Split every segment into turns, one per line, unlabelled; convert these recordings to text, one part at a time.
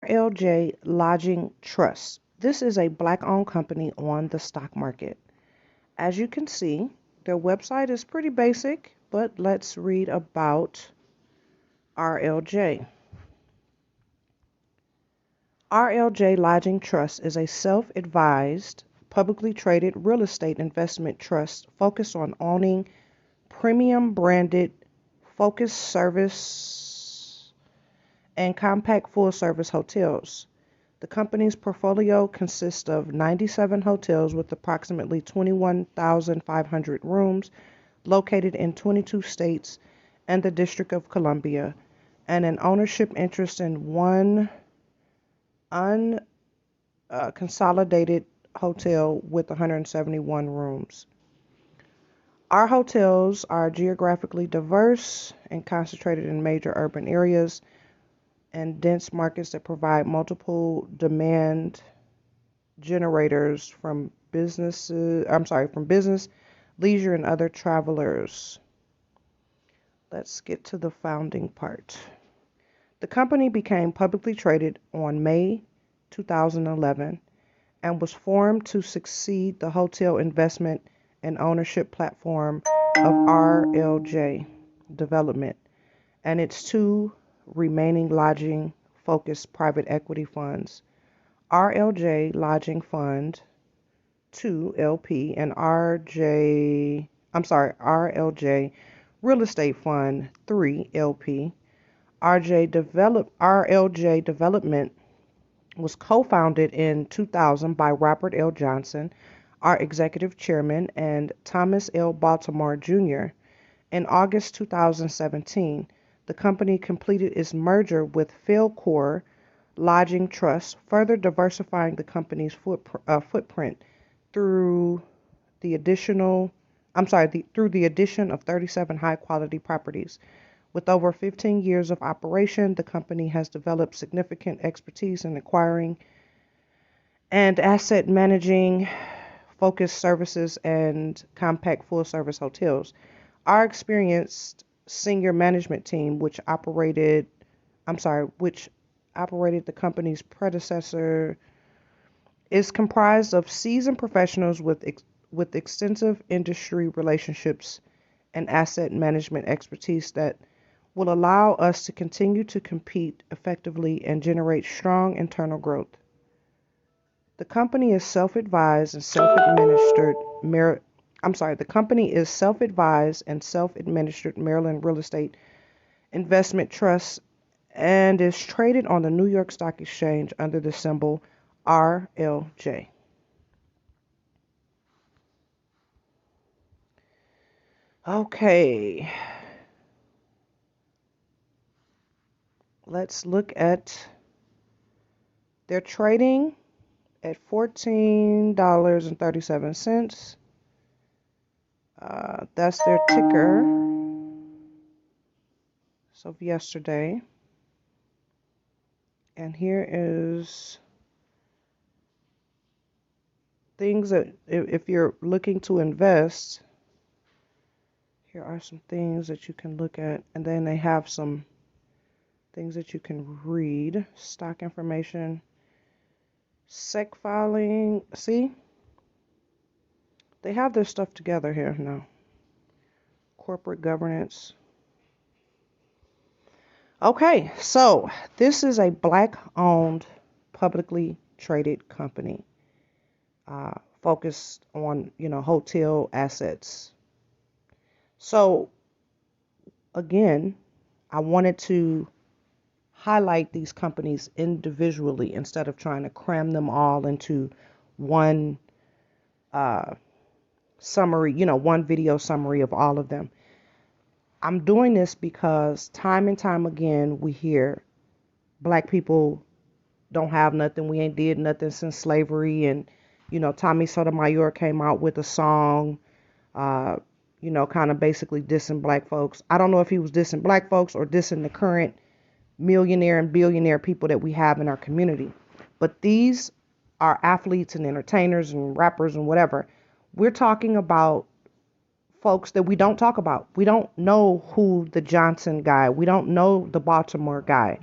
RLJ Lodging Trust. This is a black-owned company on the stock market. As you can see, their website is pretty basic, but let's read about RLJ. RLJ Lodging Trust is a self-advised, publicly traded real estate investment trust focused on owning premium branded, focused service, and compact full-service hotels. The company's portfolio consists of 97 hotels with approximately 21,500 rooms located in 22 states and the District of Columbia, and an ownership interest in one unconsolidated hotel with 171 rooms. Our hotels are geographically diverse and concentrated in major urban areas and dense markets that provide multiple demand generators from business, leisure, and other travelers. Let's get to the founding part. The company became publicly traded on May 2011 and was formed to succeed the hotel investment and ownership platform of RLJ Development and its two remaining lodging-focused private equity funds, RLJ Lodging Fund 2 LP and RLJ Real Estate Fund 3 LP. RLJ Development was co-founded in 2000 by Robert L. Johnson, our executive chairman, and Thomas L. Baltimore Jr. In August 2017, the company completed its merger with Philcore Lodging Trust, further diversifying the company's footprint through the addition of 37 high-quality properties. With over 15 years of operation, the company has developed significant expertise in acquiring and asset managing focused services and compact full-service hotels. Our experienced senior management team, which operated the company's predecessor, is comprised of seasoned professionals with extensive industry relationships and asset management expertise that will allow us to continue to compete effectively and generate strong internal growth. The company is self-advised and self-administered Maryland Real Estate Investment Trust and is traded on the New York Stock Exchange under the symbol RLJ. Okay. Let's look at their trading at $14.37. That's their ticker. So yesterday. And here is things that if you're looking to invest, here are some things that you can look at. And then they have some things that you can read. Stock information, SEC filing. See? They have their stuff together here now. Corporate governance. Okay, so this is a black-owned, publicly traded company focused on, hotel assets. So, again, I wanted to highlight these companies individually instead of trying to cram them all into one summary, one video summary of all of them. I'm doing this because time and time again we hear black people don't have nothing. We ain't did nothing since slavery. And, Tommy Sotomayor came out with a song, kind of basically dissing black folks. I don't know if he was dissing black folks or dissing the current millionaire and billionaire people that we have in our community. But these are athletes and entertainers and rappers and whatever. We're talking about folks that we don't talk about. We don't know who the Johnson guy, we don't know the Baltimore guy,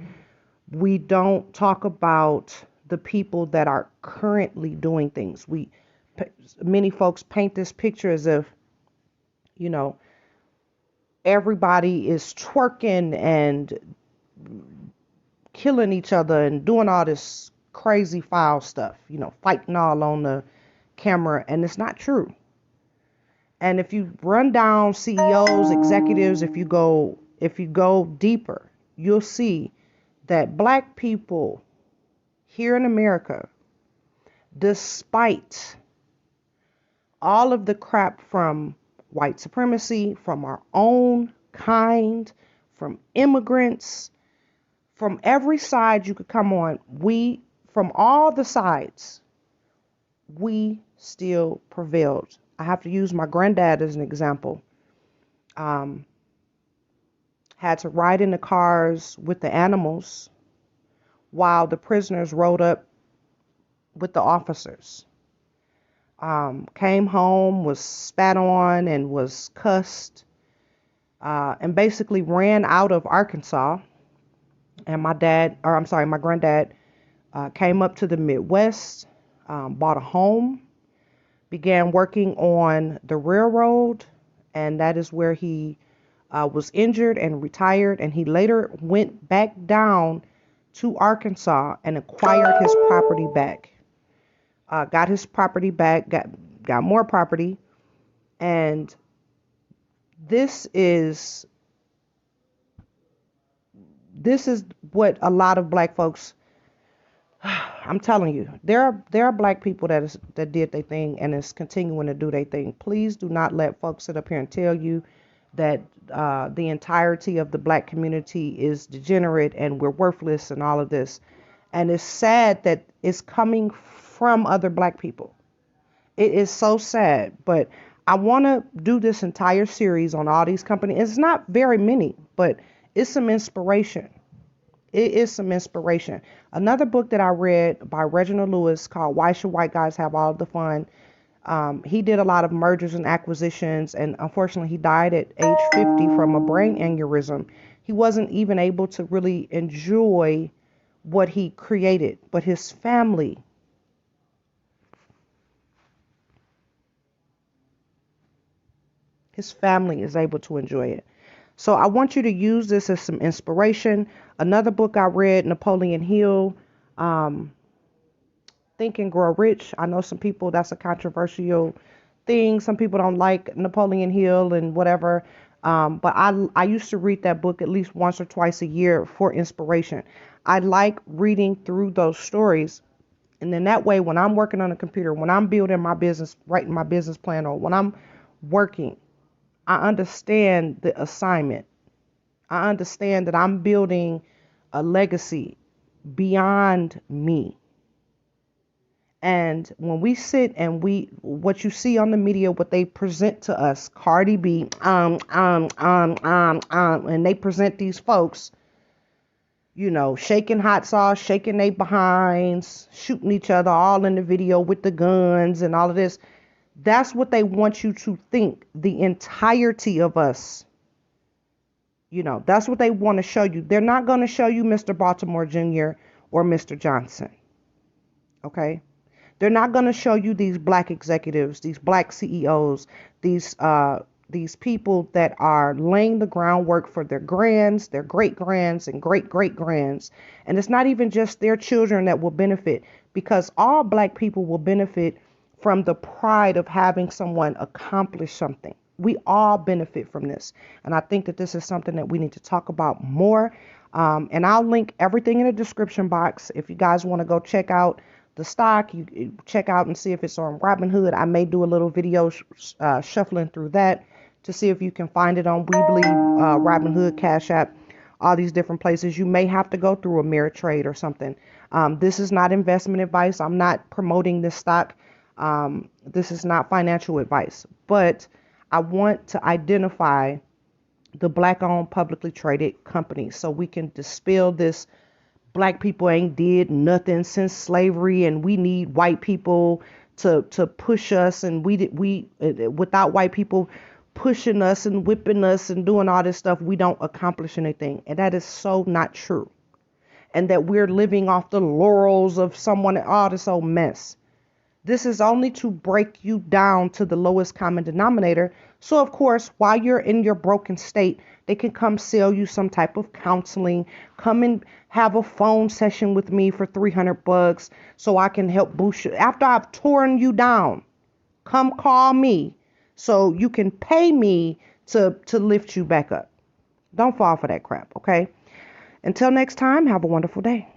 We don't talk about the people that are currently doing things. Many folks paint this picture as if, you know, everybody is twerking and killing each other and doing all this crazy foul stuff, fighting all on the camera, and it's not true. And if you run down CEOs, executives, if you go deeper, you'll see that black people here in America, despite all of the crap from white supremacy, from our own kind, from immigrants, from every side you could come on, from all the sides, we still prevailed. I have to use my granddad as an example. Had to ride in the cars with the animals while the prisoners rode up with the officers. Came home, was spat on and was cussed, and basically ran out of Arkansas. And my granddad came up to the Midwest, bought a home, began working on the railroad, and that is where he was injured and retired. And he later went back down to Arkansas and acquired his property back. Got his property back, got more property, and this is what a lot of black folks. I'm telling you, there are black people that did their thing and is continuing to do their thing. Please do not let folks sit up here and tell you that the entirety of the black community is degenerate and we're worthless and all of this. And it's sad that it's coming from other black people. It is so sad, but I want to do this entire series on all these companies. It's not very many, but it's some inspiration. It is some inspiration. Another book that I read by Reginald Lewis called Why Should White Guys Have All the Fun? He did a lot of mergers and acquisitions, and unfortunately he died at age 50 from a brain aneurysm. He wasn't even able to really enjoy what he created, but his family is able to enjoy it. So I want you to use this as some inspiration. Another book I read, Napoleon Hill, Think and Grow Rich. I know some people, that's a controversial thing. Some people don't like Napoleon Hill and whatever. But I used to read that book at least once or twice a year for inspiration. I like reading through those stories. And then that way, when I'm working on a computer, when I'm building my business, writing my business plan, or when I'm working, I understand the assignment. I understand that I'm building a legacy beyond me. And when we sit and what you see on the media, what they present to us, Cardi B, and they present these folks, shaking hot sauce, shaking their behinds, shooting each other, all in the video with the guns and all of this. That's what they want you to think, the entirety of us. That's what they want to show you. They're not going to show you Mr. Baltimore Jr. or Mr. Johnson. Okay? They're not going to show you these black executives, these black CEOs, these people that are laying the groundwork for their grands, their great-grands, and great-great-grands. And it's not even just their children that will benefit, because all black people will benefit from the pride of having someone accomplish something. We all benefit from this. And I think that this is something that we need to talk about more. And I'll link everything in the description box. If you guys want to go check out the stock, you check out and see if it's on Robinhood. I may do a little video shuffling through that to see if you can find it on Weebly, Robinhood, Cash App, all these different places. You may have to go through Ameritrade or something. This is not investment advice. I'm not promoting this stock. This is not financial advice, but I want to identify the black-owned publicly traded companies so we can dispel this black people ain't did nothing since slavery and we need white people to push us, and we without white people pushing us and whipping us and doing all this stuff, we don't accomplish anything. And that is so not true. and that we're living off the laurels of someone. Oh, this old mess. This is only to break you down to the lowest common denominator. So, of course, while you're in your broken state, they can come sell you some type of counseling. Come and have a phone session with me for $300 so I can help boost you. After I've torn you down, come call me so you can pay me to lift you back up. Don't fall for that crap, okay? Until next time, have a wonderful day.